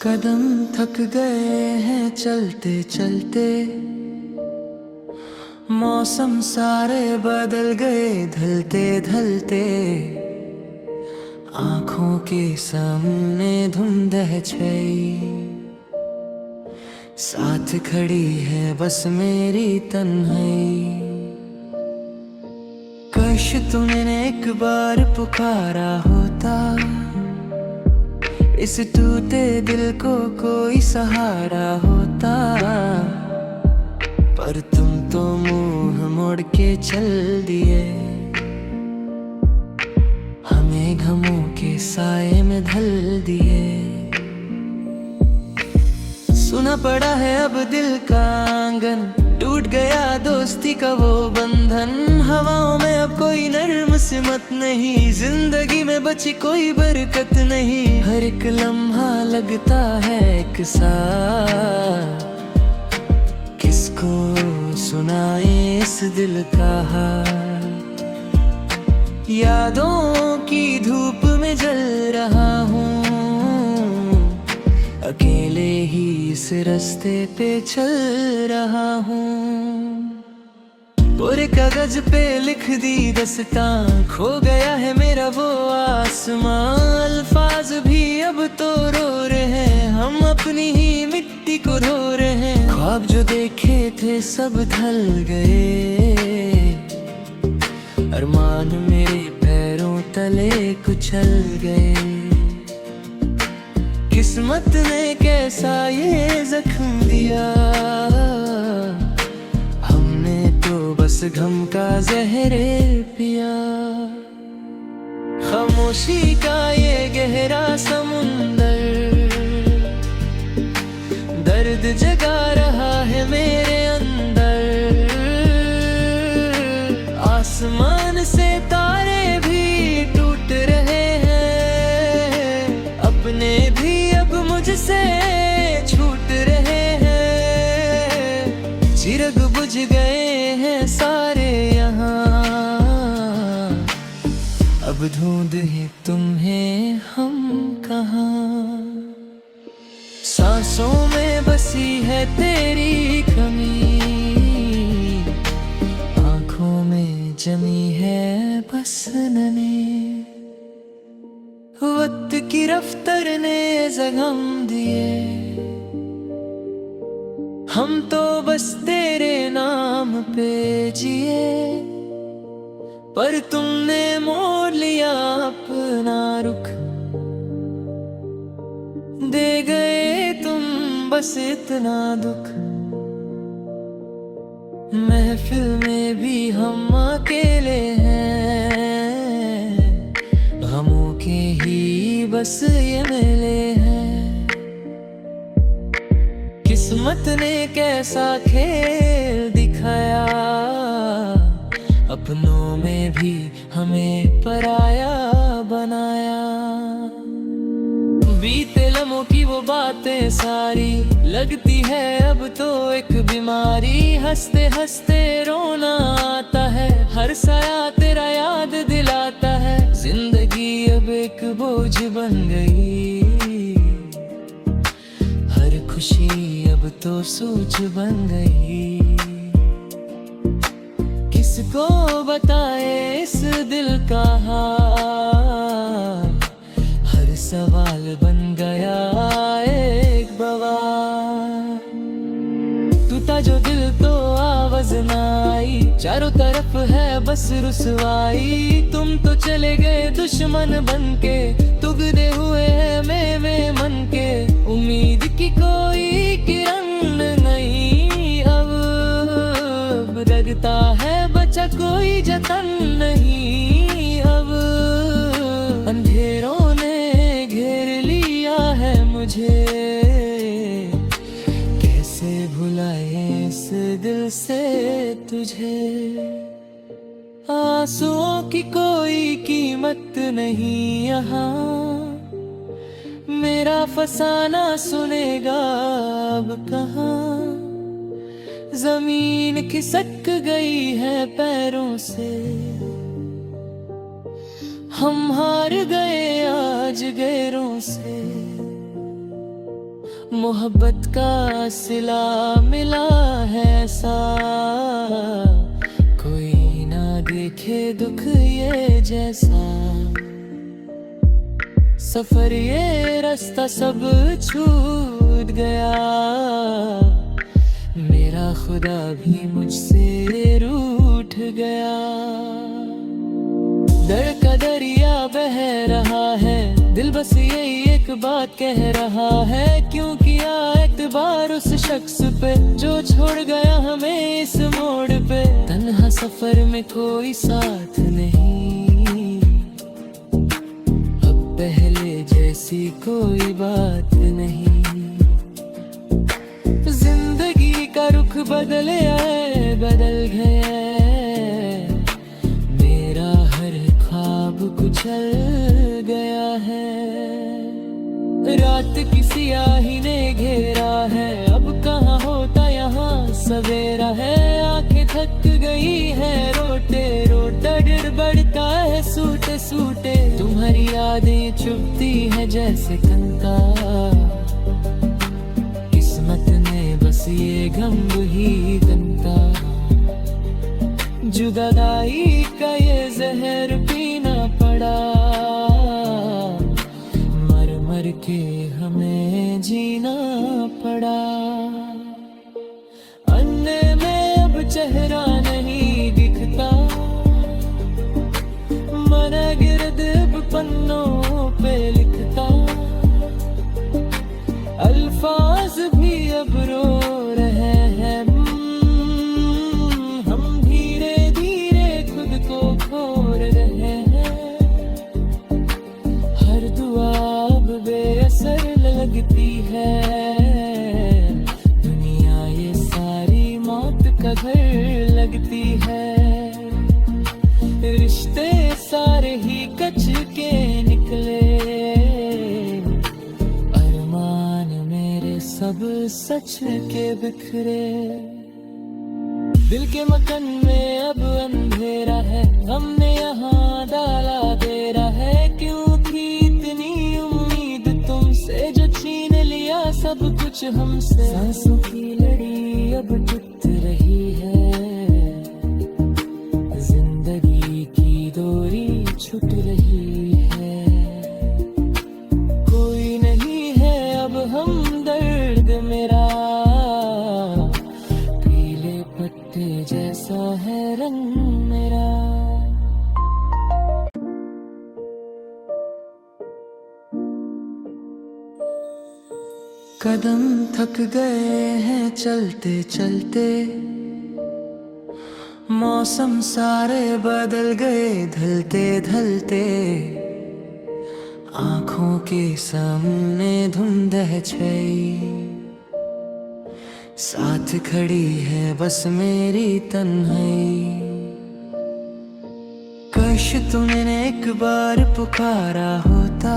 कदम थक गए हैं चलते चलते, मौसम सारे बदल गए ढलते ढलते। आँखों के सामने धुंध है छई, साथ खड़ी है बस मेरी तन्हाई। काश तूने एक बार पुकारा होता, इस टूटे दिल को कोई सहारा होता। पर तुम तो मुंह मोड़ के चल दिए, हमें गमों के साए में ढल दिए। सुना पड़ा है अब दिल का आंगन, टूट गया दोस्ती का वो बंधन। हवाओं में अब कोई नर्म सिमत नहीं, जिंदगी में बची कोई बरकत नहीं। हर एक लम्हा लगता है एक सा, किसको सुनाए इस दिल का हाल। यादों की धूप में जल रहा हूँ, अकेले ही इस रास्ते पे चल रहा हूँ। पूरे कागज पे लिख दी दस्तां, खो गया है मेरा वो आसमां। अल्फाज भी अब तो रो रहे हैं, हम अपनी ही मिट्टी को धो रहे हैं। ख्वाब जो देखे थे सब ढल गए, अरमान मेरे पैरों तले कुचल गए। किस्मत ने कैसा ये जख्म दिया, हमने तो बस गम का जहरे पिया। खामोशी का ये गहरा समुंदर दर्द जगा रहा है मेरे अंदर। आसमान से तारे भी टूट रहे हैं, अपने भी अब मुझसे छूट रहे हैं। चिराग बुझ गए हैं सारे यहाँ, अब ढूंढ है तुम्हें हम कहाँ। सांसों में बसी है तेरी कमी, आंखों में जमी है बस नमी। वक्त की रफ्तार ने जख्म दिए, हम तो बस तेरे नाम पे जिए। पर तुमने मोड़ लिया अपना रुख, दे गए तुम बस इतना दुख। महफिल में भी हम अकेले हैं, गमों के ही बस ये मेले हैं। किस्मत ने कैसा खेल दिखाया, अपनों में भी हमें पराया बनाया। बीते लम्हों की वो बातें सारी लगती है अब तो एक बीमारी। हंसते हंसते रोना आता है, हर साया तेरा याद दिलाता है। जिंदगी अब एक बोझ बन गई, हर खुशी अब तो सूझ बन गई। किसको बताए इस दिल का हाल, हर सवाल बन गया एक बवाल। टूटा जो दिल तो आवाज ना आई, चारों तरफ है बस रुसवाई। तुम तो चले गए दुश्मन बनके, तुगदे हुए हैं मेरे मन के। उम्मीद की कोई किरण नहीं अब लगता है, बचा कोई जतन नहीं अब। अंधेरों ने घेर लिया है मुझे, कैसे भुलाए इस दिल से तुझे। आंसुओं की कोई कीमत नहीं यहाँ, मेरा फसाना सुनेगा अब कहाँ। जमीन खिसक गई है पैरों से, हम हार गए आज गैरों से। मोहब्बत का सिला मिला है ऐसा, कोई ना देखे दुख ये जैसा। सफर ये रास्ता सब छूट गया, मेरा खुदा भी मुझसे रूठ गया। दर्द का दरिया बह रहा है, दिल बस यही एक बात कह रहा है, क्यों किया एतबार उस शख्स पे जो छोड़ गया हमें इस मोड़ पे। तन्हा सफर में कोई साथ नहीं, अब पहले जैसी कोई बात नहीं। जिंदगी का रुख बदले आए बदल गए, मेरा हर ख्वाब कुचल गया है। रात की सियाही ने घेरा है, अब कहाँ होता यहाँ सवेरा है। आंखें थक गई है रोते रोते, डर बढ़ता है सूते सूते। तुम्हारी यादें चुभती है जैसे कंकार, किस्मत ने बस ये गम ही तनका। जुदाई का ये जहर पीना पड़ा, मर मर के हमें जीना पड़ा। अन्ने में अब चेहरा नहीं दिखता, मन गिरद अब पन्नों पे लिखता। अल्फाज भी अब रो रहे हैं, हम धीरे धीरे खुद को खो रहे हैं। हर दुआ अब बेअसर लगती है, दुनिया ये सारी मौत का घर लगती है। रिश्ते सारे ही कच के निकले, सब सच के बिखरे। दिल के मकान में अब अंधेरा है, हमने यहाँ डाला डेरा है। क्यों थी इतनी उम्मीद तुमसे जो छीन लिया सब कुछ हमसे। सांसों की लड़ी अब टूट रही है, जिंदगी की डोरी छूट रही है। कोई नहीं है अब हमदर्द मेरा, पीले पत्ते जैसा है रंग मेरा। कदम थक गए हैं चलते चलते, मौसम सारे बदल गए ढलते ढलते। आँखों के सामने धुंध है छई, साथ खड़ी है बस मेरी तन्हाई। काश तूने एक बार पुकारा होता,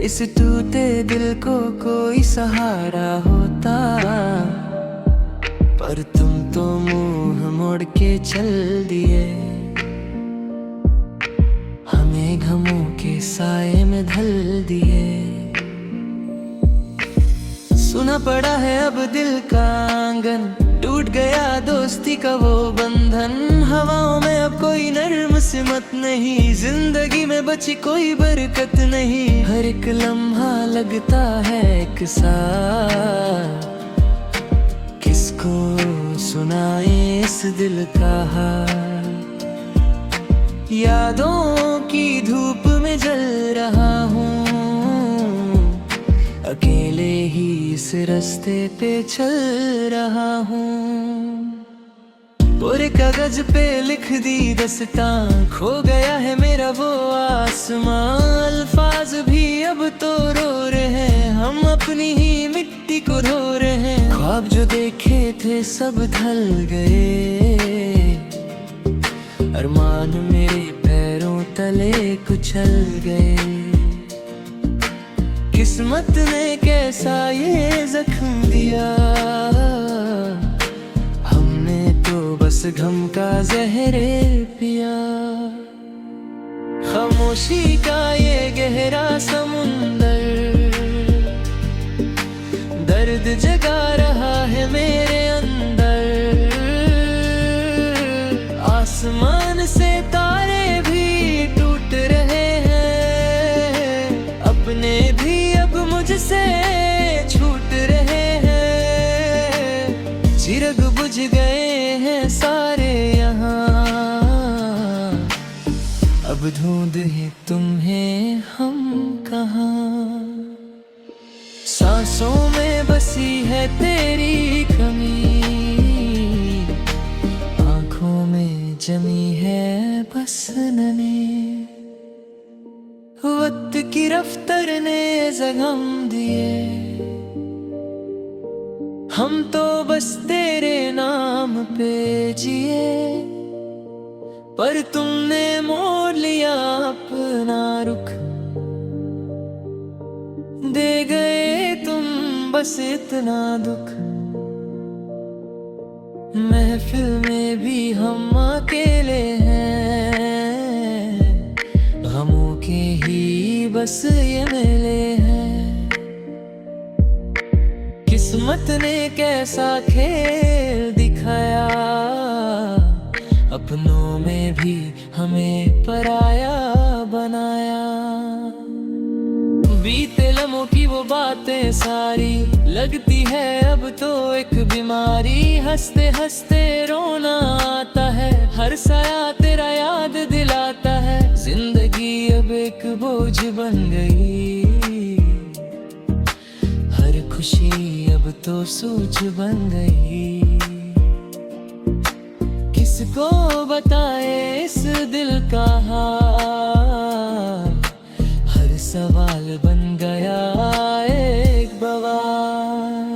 इस टूटे दिल को कोई सहारा होता। पर तुम तो मुंह मोड़ के चल दिए, हमें गमों के साए में ढल दिए। सुना पड़ा है अब दिल का आंगन, टूट गया दोस्ती का वो बंधन। हवाओं में अब कोई नर्म सिमत नहीं, जिंदगी में बची कोई बरकत नहीं। हर एक लम्हा लगता है एक साथ, किसको सुनाए इस दिल का हाल। यादों की धूप में जल रहा हूँ, अकेले ही इस रास्ते पे चल रहा हूँ। पूरे कागज पे लिख दी दस्तां, खो गया है मेरा वो आसमां। अल्फाज भी अब तो रो रहे हैं, हम अपनी ही मिट्टी को रो रहे हैं। ख्वाब जो देखे थे सब ढल गए, अरमान मेरे पैरों तले कुचल गए। किस्मत ने कैसा ये जख्म दिया, हमने तो बस गम का जहरे पिया। खामोशी का ये गहरा समुंदर, से तारे भी टूट रहे हैं, अपने भी अब मुझसे छूट रहे हैं। चिराग बुझ गए हैं सारे यहाँ, अब ढूंढ है तुम्हें हम कहाँ। सांसों में बसी है तेरी कमी, आंखों में जमी है बस नमी। वक्त की रफ्तार ने जख्म दिए, हम तो बस तेरे नाम पे जिए। पर तुमने मोड़ लिया अपना रुख, दे गए तुम बस इतना दुख। महफिल में भी हम अकेले हैं, गमों के ही बस ये मेले हैं। किस्मत ने कैसा खेल दिखाया, अपनों में भी हमें पराया बनाया। बीते लम्हों की वो बातें सारी लगती है अब तो एक बीमारी। हंसते हंसते रोना आता है, हर साया तेरा याद दिलाता है। जिंदगी अब एक बोझ बन गई, हर खुशी अब तो सूझ बन गई। किसको बताए इस दिल का हाल, हर सवाल बन गया एक बवाल।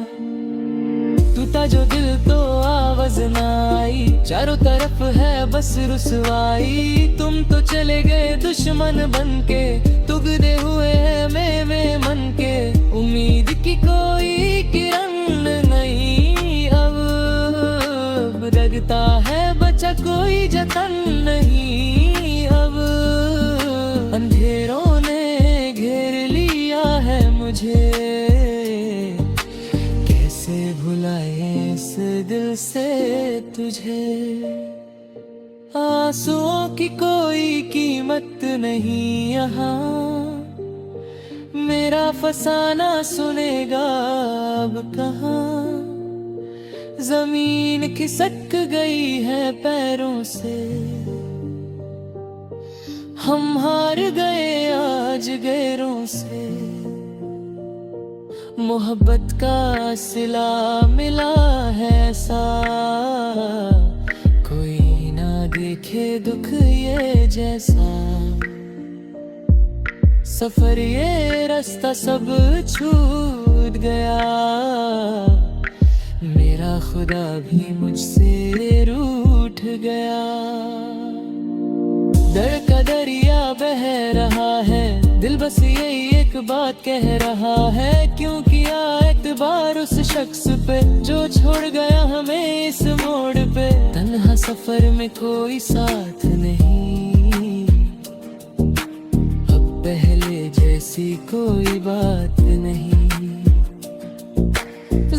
टूटा जो दिल तो आवाज ना आई, चारों तरफ है बस रुसवाई। तुम तो चले गए दुश्मन बनके, तुगदे हुए हैं मेरे मन के। उम्मीद की कोई किरण नहीं अब लगता है, बचा कोई जतन नहीं अब। अंधेरों ने घेर लिया है मुझे, कैसे भुलाए इस दिल से तुझे। आंसुओं की कोई कीमत नहीं यहाँ, मेरा फसाना सुनेगा अब कहाँ। जमीन खिसक गई है पैरों से, हम हार गए आज गैरों से। मोहब्बत का सिला मिला है ऐसा, कोई ना देखे दुख ये जैसा। सफर ये रास्ता सब छूट गया, मेरा खुदा भी मुझसे रूठ गया। दर्द का दरिया बह रहा है, दिल बस यही एक बात कह रहा है। क्यों किया एतबार उस शख्स पे जो छोड़ गया हमें इस मोड़ पे। तन्हा सफर में कोई साथ नहीं, अब पहले जैसी कोई बात नहीं।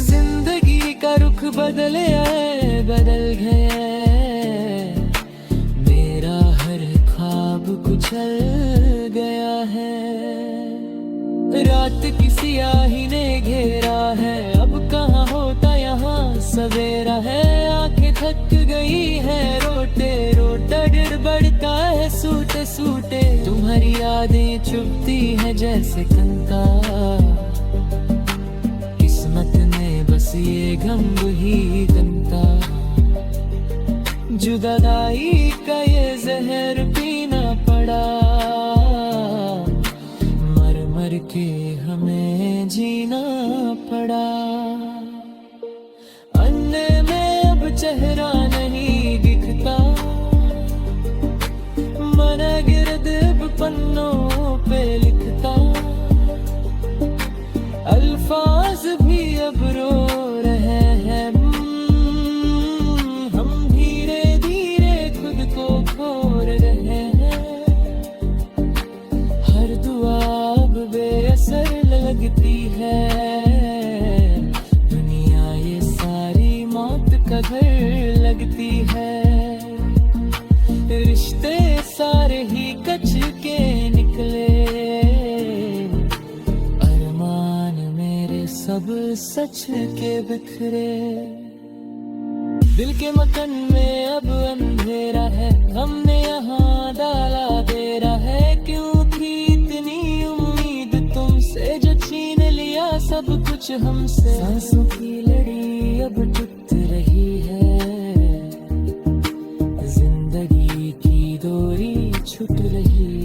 जिंदगी का रुख बदले आए बदल गए, मेरा हर ख्वाब कुचल गया है। रात की सियाही ने घेरा है, अब कहाँ होता यहाँ सवेरा है। आंखें थक गई है रोते रोता, डर बढ़ता है सूते सूते। तुम्हारी यादें चुभती है जैसे कंकार, किस्मत ने बस ये गम ही गंता। जुदाई का ये जहर पीना पड़ा, मर मर के हमें जीना पड़ा। अन्य में अब चेहरा नहीं दिखता, मन गिरद अब पन्नों पे लिखता। अल्फाज भी अब रो रहे हैं, हम धीरे धीरे खुद को खो रहे हैं। हर दुआ अब बेअसर लगती है, दुनिया ये सारी मौत का घर लगती है। रिश्ते सच के बिखरे। दिल के मकान में अब अंधेरा है, हमने यहाँ डाला डेरा है। क्यों थी इतनी उम्मीद तुमसे, जो छीन लिया सब कुछ हमसे। सांसों की लड़ी अब टूट रही है, जिंदगी की डोरी छूट रही है।